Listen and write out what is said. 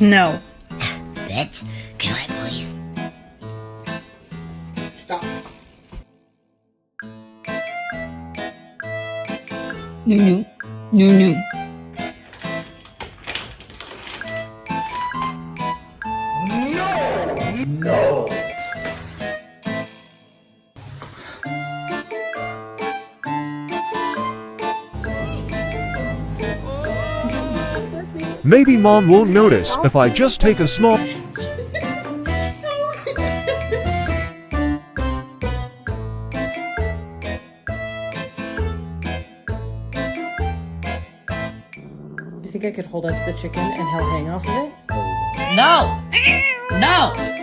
No. Bitch, can I please? Stop. No. No. No! Maybe mom won't notice if I just take a small. You think I could hold onto the chicken and he'll hang off of it? No! No!